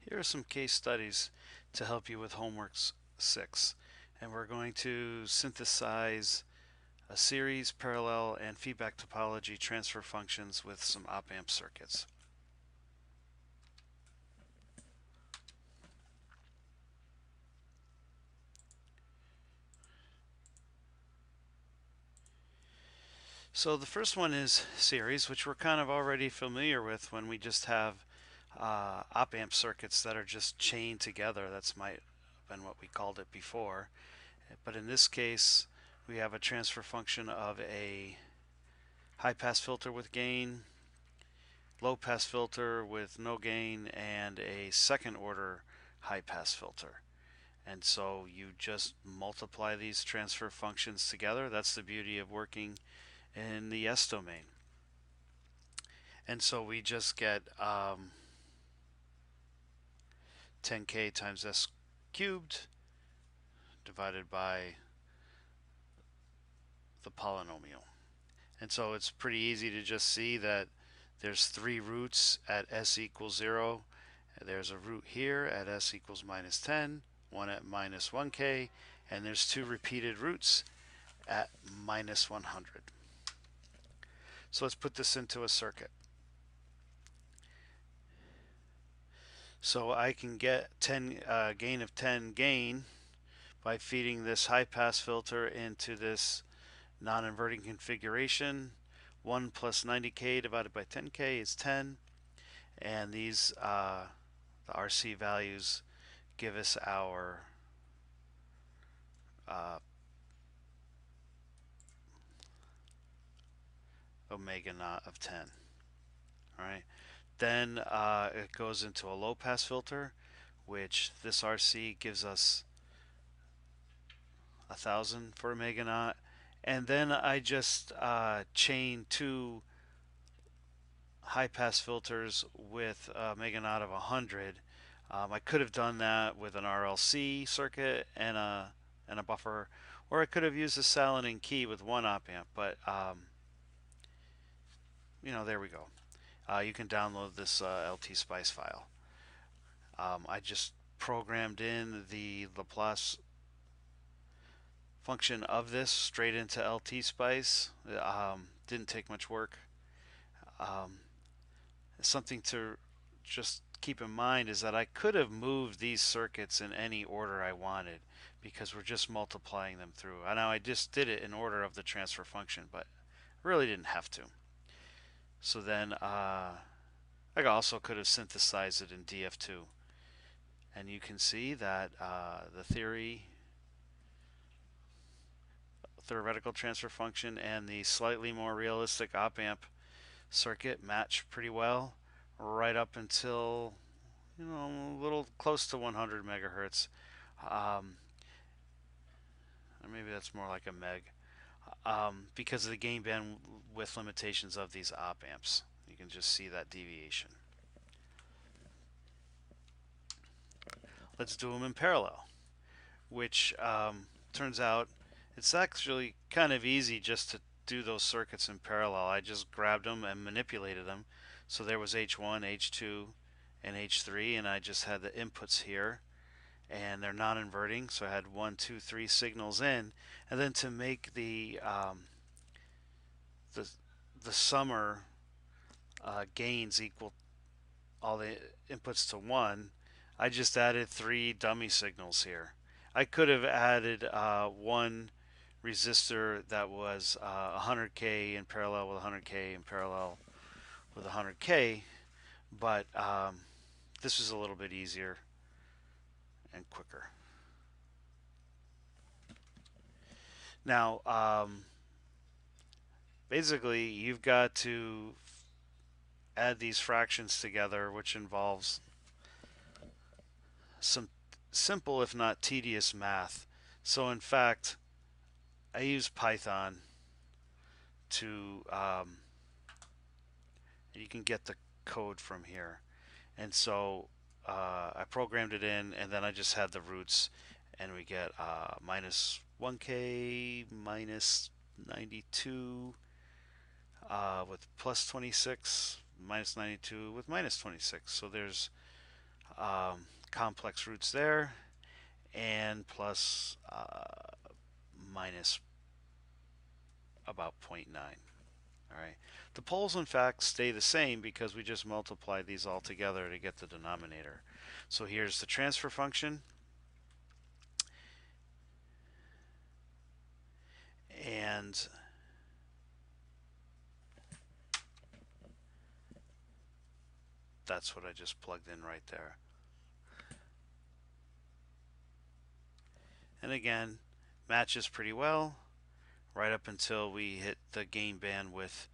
Here are some case studies to help you with homework 6. And we're going to synthesize a series, parallel, and feedback topology transfer functions with some OPAMP circuits. So the first one is series, which we're kind of already familiar with when we just have op-amp circuits that are just chained together. That's might have been what we called it before. But in this case, we have a transfer function of a high-pass filter with gain, low-pass filter with no gain, and a second-order high-pass filter. And so you just multiply these transfer functions together. That's the beauty of working in the S domain. And so we just get 10k times s cubed divided by the polynomial. And so it's pretty easy to just see that there's 3 roots at s equals 0. There's a root here at s equals minus 10, one at minus 1k, and there's 2 repeated roots at minus 100. So let's put this into a circuit. So I can get gain of 10 gain by feeding this high pass filter into this non-inverting configuration. 1 plus 90k divided by 10k is 10, and these the RC values give us our omega naught of 10. All right. Then it goes into a low pass filter, which this RC gives us 1,000 for omega naught. And then I just chain 2 high pass filters with omega naught of 100. I could have done that with an RLC circuit and a buffer, or I could have used a Salonin key with 1 op amp, but there we go. You can download this LT Spice file. I just programmed in the Laplace function of this straight into LT Spice. Didn't take much work. Something to just keep in mind is that I could have moved these circuits in any order I wanted because we're just multiplying them through. I know I just did it in order of the transfer function, but really didn't have to. So then I also could have synthesized it in DF2. And you can see that the theoretical transfer function and the slightly more realistic op-amp circuit match pretty well right up until a little close to 100 megahertz. Or maybe that's more like a meg. Because of the gain bandwidth limitations of these op amps. You can just see that deviation. Let's do them in parallel, which turns out it's actually kind of easy just to do those circuits in parallel. I just grabbed them and manipulated them. So there was H1, H2, and H3, and I just had the inputs here, and they're non-inverting. So I had 1, 2, 3 signals in, and then to make the summer gains equal all the inputs to 1, I just added 3 dummy signals here. I could have added 1 resistor that was 100k in parallel with 100k in parallel with 100k, but this was a little bit easier and quicker. Now, basically, you've got to add these fractions together, which involves some simple, if not tedious, math. So, in fact, I use Python to, you can get the code from here. And so I programmed it in, and then I just had the roots, and we get minus 1k, minus 92 with plus 26, minus 92 with minus 26. So there's complex roots there, and plus minus about 0.9. All right. The poles, in fact, stay the same because we just multiply these all together to get the denominator. So here's the transfer function, and that's what I just plugged in right there. And again, matches pretty well right up until we hit the gain bandwidth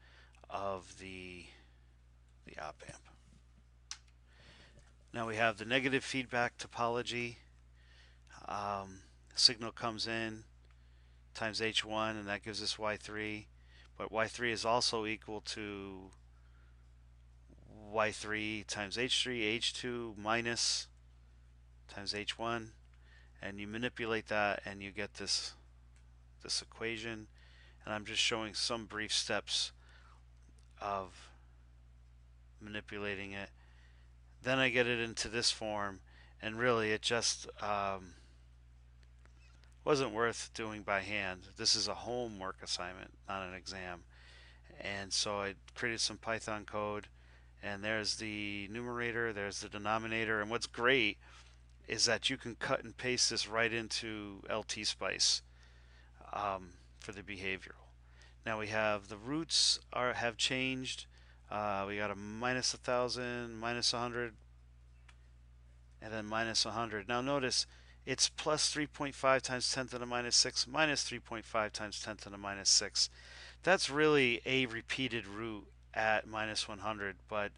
of the op amp. Now we have the negative feedback topology. Signal comes in times H1, and that gives us Y3. But Y3 is also equal to Y3 times H3, H2 minus times H1. And you manipulate that and you get this equation. And I'm just showing some brief steps of manipulating it. Then I get it into this form, and really it just wasn't worth doing by hand. This is a homework assignment, not an exam. And so I created some Python code, and there's the numerator, there's the denominator, and what's great is that you can cut and paste this right into LT-Spice for the behavioral. Now we have the roots have changed. We got a minus 1,000, minus 100, and then minus 100. Now notice it's plus 3.5 times 10 to the minus 6 minus 3.5 times 10 to the minus 6. That's really a repeated root at minus 100, but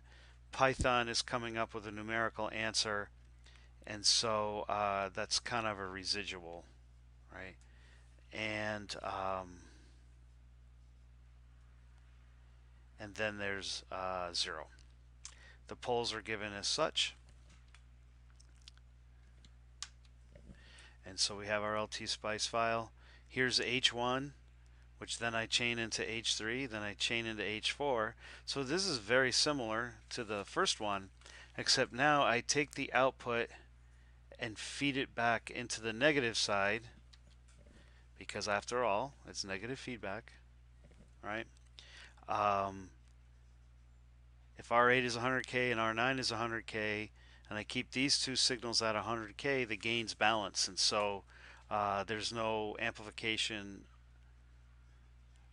Python is coming up with a numerical answer, and so that's kind of a residual, right? And then there's 0. The poles are given as such. And so we have our LT-Spice file. Here's H1, which then I chain into H3, then I chain into H4. So this is very similar to the first one, except now I take the output and feed it back into the negative side, because after all, it's negative feedback, right? If R8 is 100K and R9 is 100K, and I keep these two signals at 100K, the gains balance, and so there's no amplification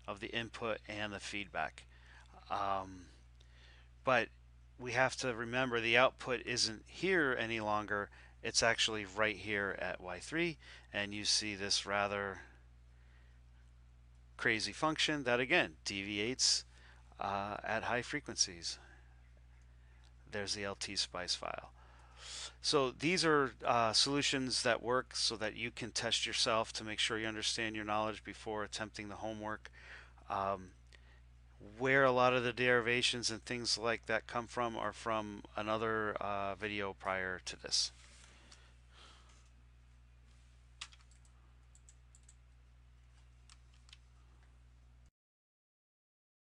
of the input and the feedback. But we have to remember the output isn't here any longer. It's actually right here at Y3, and you see this rather crazy function that again deviates at high frequencies. There's the LT-Spice file. So these are solutions that work so that you can test yourself to make sure you understand your knowledge before attempting the homework. Where a lot of the derivations and things like that come from are from another video prior to this.